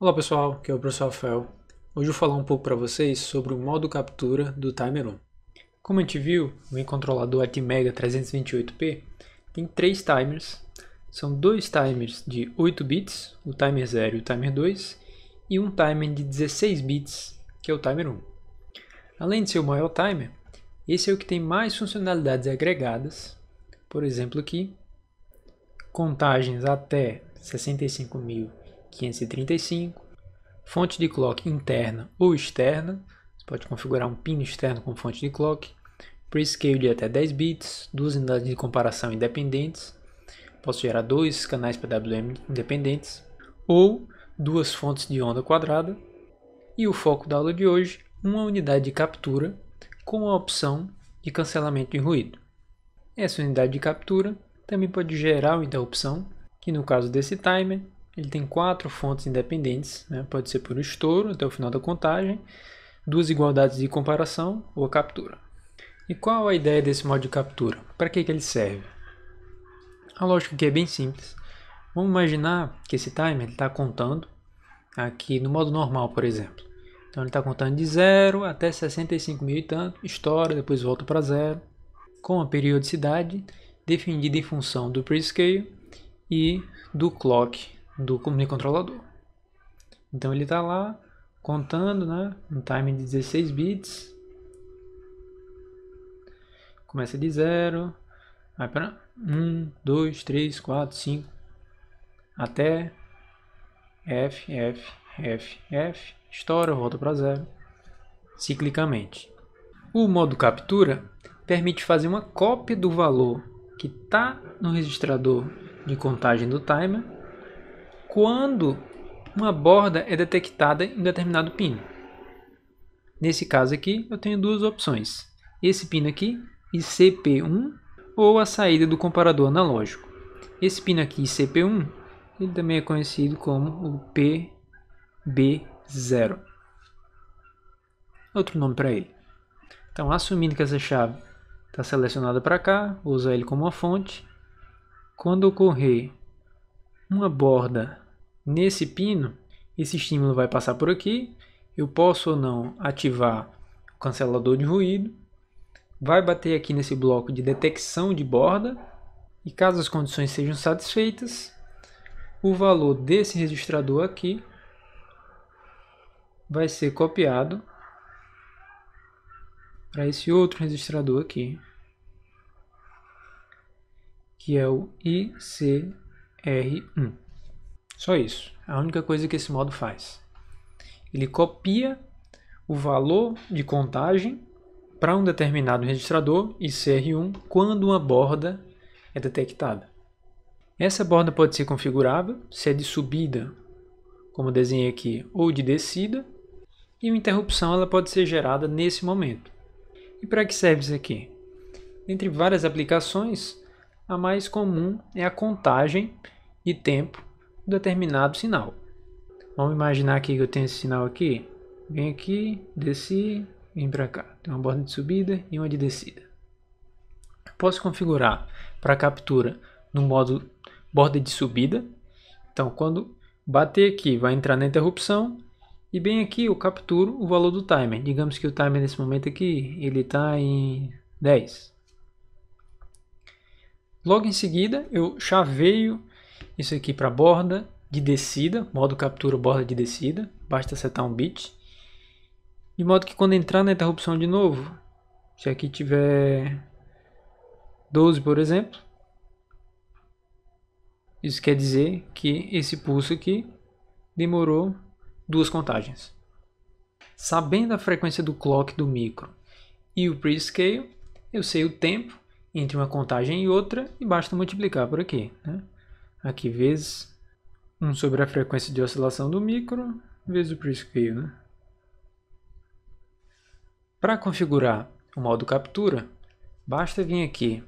Olá pessoal, aqui é o professor Rafael. Hoje eu vou falar um pouco para vocês sobre o modo captura do Timer 1. Como a gente viu, o controlador Atmega 328P tem 3 timers. São 2 timers de 8 bits, o timer 0 e o timer 2, e um timer de 16 bits, que é o timer 1. Além de ser o maior timer, esse é o que tem mais funcionalidades agregadas. Por exemplo aqui, contagens até 65.535, fonte de clock interna ou externa, você pode configurar um pino externo com fonte de clock, prescale de até 10 bits, 2 unidades de comparação independentes, posso gerar 2 canais PWM independentes, ou 2 fontes de onda quadrada, e o foco da aula de hoje, uma unidade de captura com a opção de cancelamento de ruído. Essa unidade de captura também pode gerar uma interrupção, que no caso desse timer, ele tem 4 fontes independentes, né? Pode ser por estouro até o final da contagem, 2 igualdades de comparação ou a captura. E qual a ideia desse modo de captura? Para que ele serve? A lógica aqui é bem simples. Vamos imaginar que esse timer está contando aqui no modo normal, por exemplo. Então ele está contando de 0 até 65.000 e tanto, estoura, depois volta para 0, com a periodicidade definida em função do prescale e do clock do microcontrolador. Então ele está lá contando, né, um timer de 16 bits, começa de 0, vai para 1, 2, 3, 4, 5, até F, F, F, F, estoura, volta para 0, ciclicamente. O modo captura permite fazer uma cópia do valor que está no registrador de contagem do timer quando uma borda é detectada em um determinado pino. Nesse caso aqui, eu tenho duas opções. Esse pino aqui, ICP1, ou a saída do comparador analógico. Esse pino aqui, ICP1, ele também é conhecido como o PB0. Outro nome para ele. Então, assumindo que essa chave está selecionada para cá, vou usar ele como uma fonte. Quando ocorrer uma borda nesse pino, esse estímulo vai passar por aqui. Eu posso ou não ativar o cancelador de ruído. Vai bater aqui nesse bloco de detecção de borda. E caso as condições sejam satisfeitas, o valor desse registrador aqui vai ser copiado para esse outro registrador aqui, que é o ICR1. Só isso, é a única coisa que esse modo faz. Ele copia o valor de contagem para um determinado registrador ICR1 quando uma borda é detectada. Essa borda pode ser configurável, se é de subida, como eu desenhei aqui, ou de descida, e uma interrupção ela pode ser gerada nesse momento. E para que serve isso aqui? Entre várias aplicações, a mais comum é a contagem de tempo de um determinado sinal. Vamos imaginar aqui que eu tenho esse sinal aqui. Vem aqui, desci, vem para cá. Tem uma borda de subida e uma de descida. Posso configurar para captura no modo borda de subida. Então, quando bater aqui, vai entrar na interrupção. E bem aqui eu capturo o valor do timer. Digamos que o timer nesse momento aqui, ele está em 10. Logo em seguida, eu chaveio isso aqui para a borda de descida, modo captura borda de descida, basta setar um bit. De modo que quando entrar na interrupção de novo, se aqui tiver 12, por exemplo, isso quer dizer que esse pulso aqui demorou 2 contagens. Sabendo a frequência do clock do micro e o prescale, eu sei o tempo entre uma contagem e outra e basta multiplicar por aqui, né? Aqui vezes 1 sobre a frequência de oscilação do micro vezes o prescale, né? Para configurar o modo captura, basta vir aqui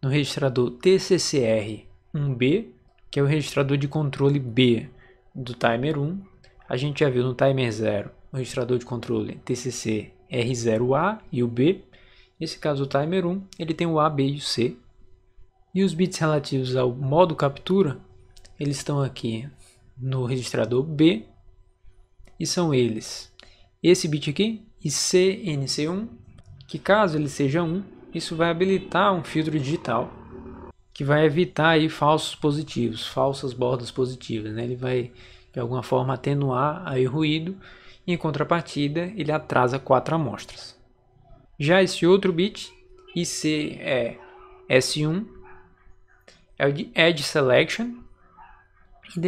no registrador TCCR1B, que é o registrador de controle B do timer 1. A gente já viu no timer 0 o registrador de controle TCC R0A e o B. Nesse caso, o timer 1 ele tem o A, B e o C. E os bits relativos ao modo captura, eles estão aqui no registrador B e são eles esse bit aqui, ICNC1, que caso ele seja 1, isso vai habilitar um filtro digital, que vai evitar aí falsos positivos, falsas bordas positivas, né? Ele vai, de alguma forma, atenuar aí o ruído, e em contrapartida, ele atrasa 4 amostras. Já esse outro bit, ICS1, é o de Edge Selection, e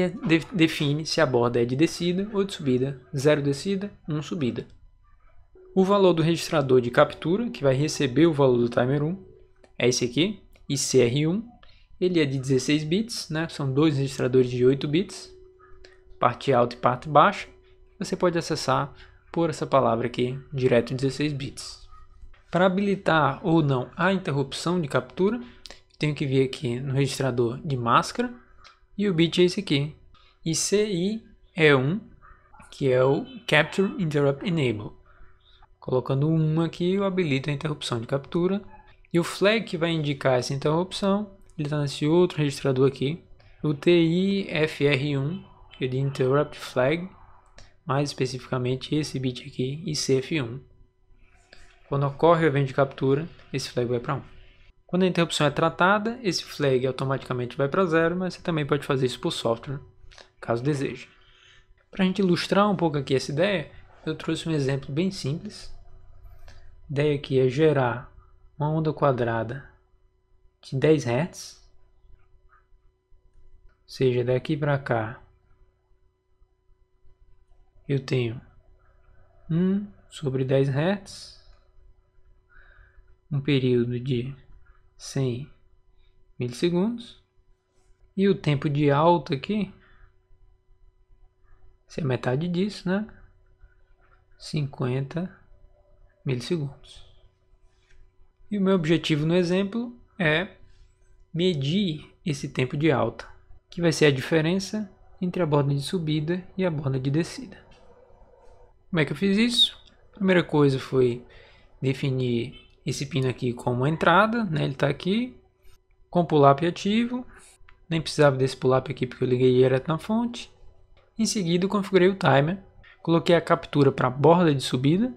define se a borda é de descida ou de subida, 0 descida, 1 subida. O valor do registrador de captura, que vai receber o valor do timer 1, é esse aqui, ICR1. Ele é de 16 bits, né? São dois registradores de 8 bits, parte alta e parte baixa. Você pode acessar por essa palavra aqui, direto 16 bits. Para habilitar ou não a interrupção de captura, tenho que vir aqui no registrador de máscara, e o bit é esse aqui, ICI-E1, que é o Capture Interrupt Enable. Colocando 1 aqui, eu habilito a interrupção de captura. E o flag que vai indicar essa interrupção, ele está nesse outro registrador aqui, o TIFR1, que é de Interrupt Flag, mais especificamente esse bit aqui, ICF1. Quando ocorre o evento de captura, esse flag vai para 1. Quando a interrupção é tratada, esse flag automaticamente vai para 0, mas você também pode fazer isso por software, caso deseje. Para a gente ilustrar um pouco aqui essa ideia, eu trouxe um exemplo bem simples. A ideia aqui é gerar uma onda quadrada de 10 Hz, ou seja, daqui para cá eu tenho 1 sobre 10 Hz, um período de 100 milissegundos, e o tempo de alta aqui, se é metade disso, né? 50 milissegundos. E o meu objetivo no exemplo é medir esse tempo de alta, que vai ser a diferença entre a borda de subida e a borda de descida. Como é que eu fiz isso? A primeira coisa foi definir esse pino aqui como entrada, né? Ele está aqui, com pull-up ativo, nem precisava desse pull-up aqui porque eu liguei direto na fonte. Em seguida eu configurei o timer, coloquei a captura para a borda de subida,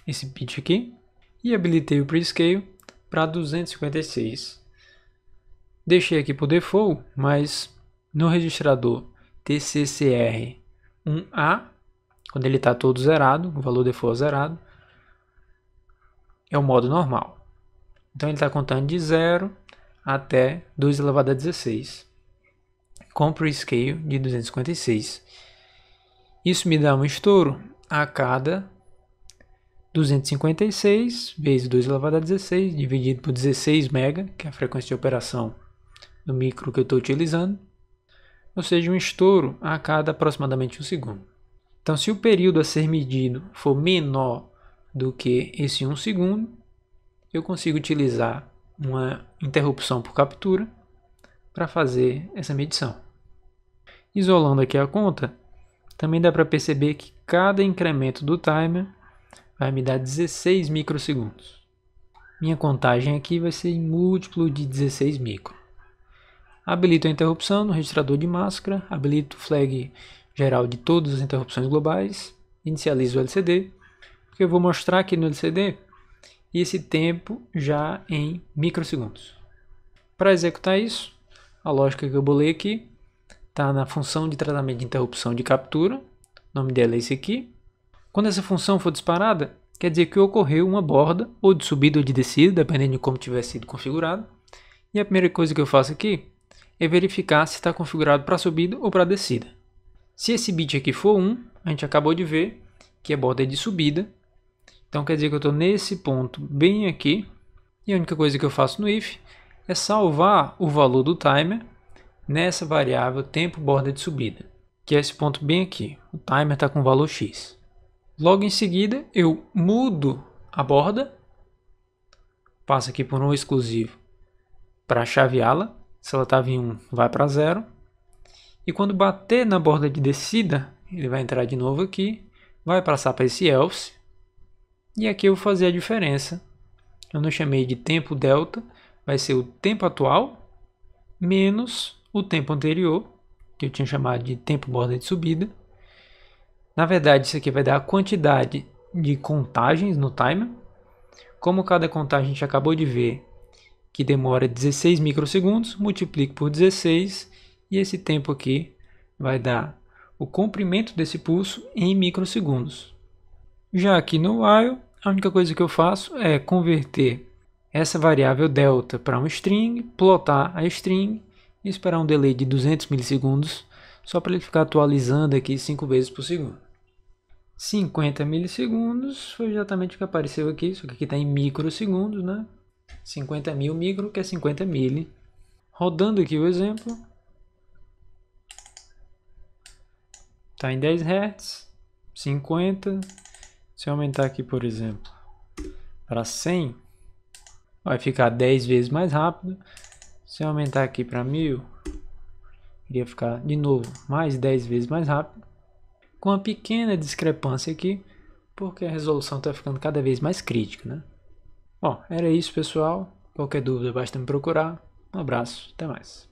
esse bit aqui, e habilitei o Prescale para 256. Deixei aqui por default, mas no registrador TCCR1A, quando ele está todo zerado, o valor default zerado, é o modo normal. Então ele está contando de 0 até 2 elevado a 16, com Prescale de 256. Isso me dá um estouro a cada 256 vezes 2 elevado a 16, dividido por 16 MB, que é a frequência de operação do micro que eu estou utilizando, ou seja, um estouro a cada aproximadamente 1 segundo. Então, se o período a ser medido for menor do que esse 1 segundo, eu consigo utilizar uma interrupção por captura para fazer essa medição. Isolando aqui a conta, também dá para perceber que cada incremento do timer vai me dar 16 microsegundos. Minha contagem aqui vai ser em múltiplo de 16 micro. Habilito a interrupção no registrador de máscara, habilito o flag geral de todas as interrupções globais, inicializo o LCD, porque eu vou mostrar aqui no LCD esse tempo já em microsegundos. Para executar isso, a lógica que eu bolei aqui está na função de tratamento de interrupção de captura, o nome dela é esse aqui. Quando essa função for disparada, quer dizer que ocorreu uma borda, ou de subida ou de descida, dependendo de como tiver sido configurado. E a primeira coisa que eu faço aqui é verificar se está configurado para subida ou para descida. Se esse bit aqui for 1, a gente acabou de ver que a borda é de subida. Então quer dizer que eu estou nesse ponto bem aqui. E a única coisa que eu faço no if é salvar o valor do timer nessa variável tempo borda de subida, que é esse ponto bem aqui. O timer está com valor x. Logo em seguida eu mudo a borda, passo aqui por um exclusivo para chaveá-la. Se ela estava em 1, vai para 0. E quando bater na borda de descida, ele vai entrar de novo aqui, vai passar para esse else. E aqui eu vou fazer a diferença. Eu não chamei de tempo delta, vai ser o tempo atual menos o tempo anterior, que eu tinha chamado de tempo borda de subida. Na verdade, isso aqui vai dar a quantidade de contagens no timer. Como cada contagem a gente acabou de ver que demora 16 microsegundos, multiplico por 16 e esse tempo aqui vai dar o comprimento desse pulso em microsegundos. Já aqui no while, a única coisa que eu faço é converter essa variável delta para um string, plotar a string e esperar um delay de 200 milissegundos só para ele ficar atualizando aqui 5 vezes por segundo. 50 milissegundos foi exatamente o que apareceu aqui, só que aqui está em microsegundos, né? 50 mil micro, que é 50 mili. Rodando aqui o exemplo, está em 10 Hz, 50. Se eu aumentar aqui, por exemplo, para 100, vai ficar 10 vezes mais rápido. Se eu aumentar aqui para 1000, iria ficar de novo mais 10 vezes mais rápido. Com uma pequena discrepância aqui, porque a resolução está ficando cada vez mais crítica, né? Bom, era isso, pessoal. Qualquer dúvida basta me procurar. Um abraço, até mais.